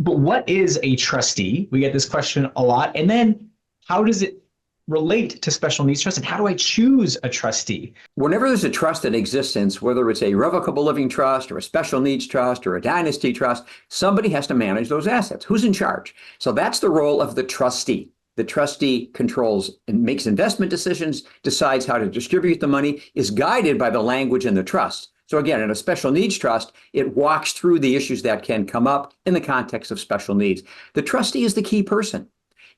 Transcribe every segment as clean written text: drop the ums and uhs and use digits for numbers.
But what is a trustee? We get this question a lot. And then how does it relate to special needs trust? And how do I choose a trustee? Whenever there's a trust in existence, whether it's a revocable living trust or a special needs trust or a dynasty trust, somebody has to manage those assets. Who's in charge? So that's the role of the trustee. The trustee controls and makes investment decisions, decides how to distribute the money, is guided by the language in the trust. So again, in a special needs trust, it walks through the issues that can come up in the context of special needs. The trustee is the key person.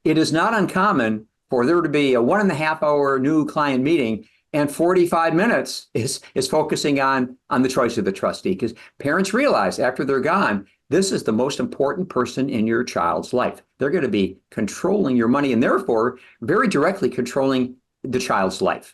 It is not uncommon for there to be a 1.5 hour new client meeting and 45 minutes is focusing on the choice of the trustee, because parents realize after they're gone, this is the most important person in your child's life. They're going to be controlling your money and therefore very directly controlling the child's life.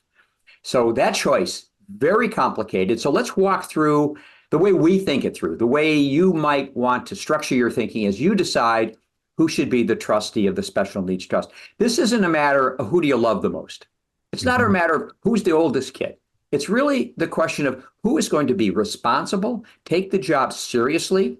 So that choice, very complicated. So let's walk through the way we think it through, the way you might want to structure your thinking as you decide who should be the trustee of the special needs trust. This isn't a matter of who do you love the most. It's not a matter of who's the oldest kid. It's really the question of who is going to be responsible, take the job seriously,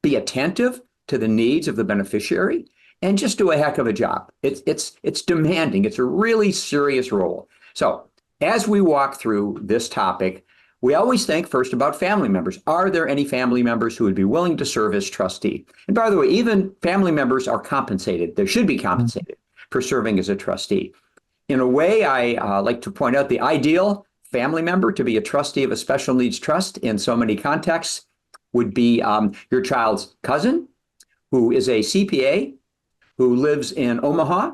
be attentive to the needs of the beneficiary, and just do a heck of a job. It's demanding. It's a really serious role. So as we walk through this topic, we always think first about family members. Are there any family members who would be willing to serve as trustee? And by the way, even family members are compensated. They should be compensated for serving as a trustee. In a way, I like to point out the ideal family member to be a trustee of a special needs trust in so many contexts would be your child's cousin, who is a CPA, who lives in Omaha,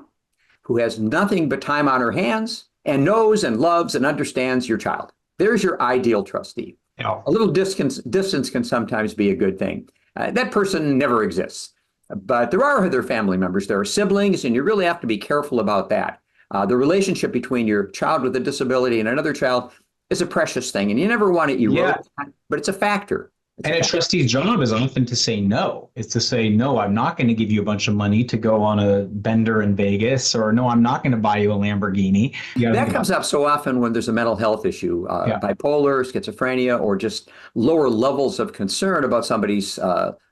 who has nothing but time on her hands, and knows and loves and understands your child. There's your ideal trustee. Yeah. A little distance can sometimes be a good thing. That person never exists. But there are other family members. There are siblings, and you really have to be careful about that. The relationship between your child with a disability and another child is a precious thing, and you never want to erode that, but it's a factor. And a trustee's job is often to say no. It's to say, no, I'm not going to give you a bunch of money to go on a bender in Vegas, or no, I'm not going to buy you a Lamborghini. That comes up so often when there's a mental health issue, bipolar, schizophrenia, or just lower levels of concern about somebody's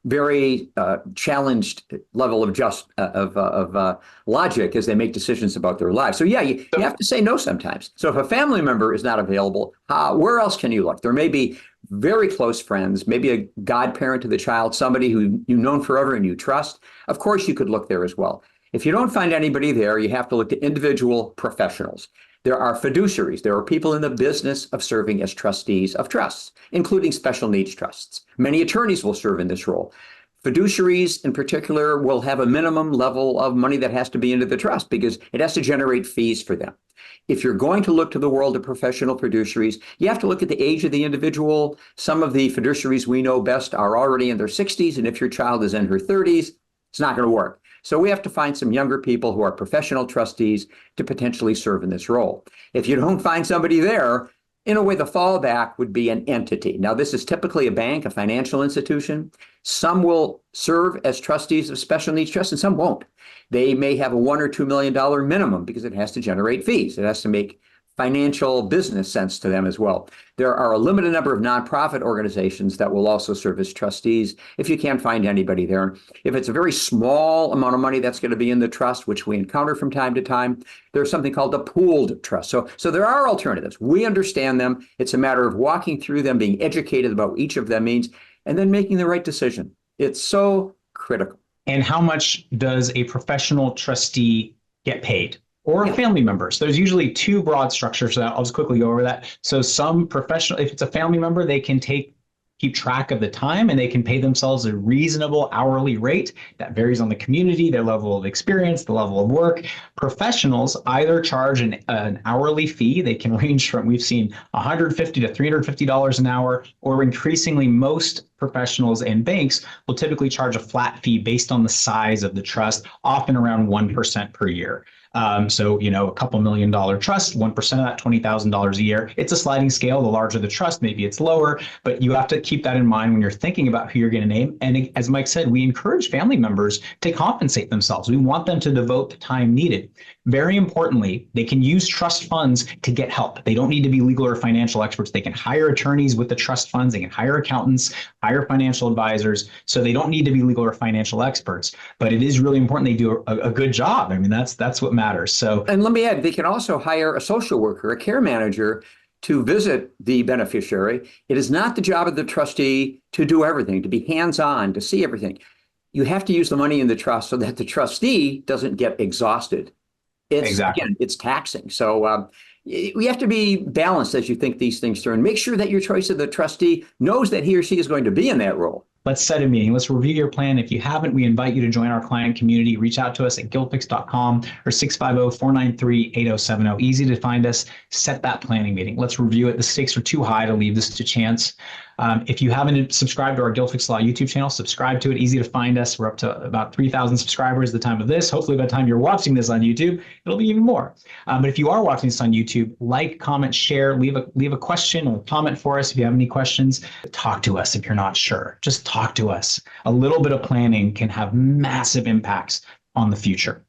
very challenged level of logic as they make decisions about their lives. So yeah, you have to say no sometimes. So if a family member is not available, where else can you look? There may be very close friends, maybe a godparent to the child, somebody who you've known forever and you trust. Of course, you could look there as well. If you don't find anybody there, you have to look to individual professionals. There are fiduciaries. There are people in the business of serving as trustees of trusts, including special needs trusts. Many attorneys will serve in this role. Fiduciaries in particular will have a minimum level of money that has to be into the trust because it has to generate fees for them. If you're going to look to the world of professional fiduciaries, you have to look at the age of the individual. Some of the fiduciaries we know best are already in their 60s, and if your child is in her 30s, it's not going to work. So we have to find some younger people who are professional trustees to potentially serve in this role. If you don't find somebody there, in a way, the fallback would be an entity. Now, this is typically a bank, a financial institution. Some will serve as trustees of special needs trusts and some won't. They may have a $1 or $2 million minimum because it has to generate fees. It has to make financial business sense to them as well. There are a limited number of nonprofit organizations that will also serve as trustees if you can't find anybody there. If it's a very small amount of money that's going to be in the trust, which we encounter from time to time, there's something called a pooled trust. So there are alternatives. We understand them. It's a matter of walking through them, being educated about what each of them means, and then making the right decision. It's so critical. And how much does a professional trustee get paid? Or family members. There's usually two broad structures. So I'll just quickly go over that. So some professional, if it's a family member, they can keep track of the time and they can pay themselves a reasonable hourly rate that varies on the community, their level of experience, the level of work. Professionals either charge an hourly fee. They can range from, we've seen $150 to $350 an hour, or increasingly most professionals and banks will typically charge a flat fee based on the size of the trust, often around 1% per year. So, a couple $1 million trust, 1% of that, $20,000 a year. It's a sliding scale. The larger the trust, maybe it's lower, but you have to keep that in mind when you're thinking about who you're going to name. And as Mike said, we encourage family members to compensate themselves. We want them to devote the time needed. Very importantly, they can use trust funds to get help. They don't need to be legal or financial experts. They can hire attorneys with the trust funds. They can hire accountants, hire financial advisors. So they don't need to be legal or financial experts, but it is really important they do a good job. I mean, that's what matters. So, and let me add, they can also hire a social worker, a care manager to visit the beneficiary. It is not the job of the trustee to do everything, to be hands-on, to see everything. You have to use the money in the trust so that the trustee doesn't get exhausted. exactly. Again, it's taxing. So we have to be balanced as you think these things through, and make sure that your choice of the trustee knows that he or she is going to be in that role. Let's set a meeting. Let's review your plan. If you haven't, we invite you to join our client community. Reach out to us at gilfix.com or 650-493-8070. Easy to find us. Set that planning meeting. Let's review it. The stakes are too high to leave this to chance. If you haven't subscribed to our Gilfix Law YouTube channel, subscribe to it. Easy to find us. We're up to about 3,000 subscribers at the time of this. Hopefully by the time you're watching this on YouTube, it'll be even more. But if you are watching this on YouTube, like, comment, share, leave a question or comment for us if you have any questions. Talk to us if you're not sure. Just talk to us. A little bit of planning can have massive impacts on the future.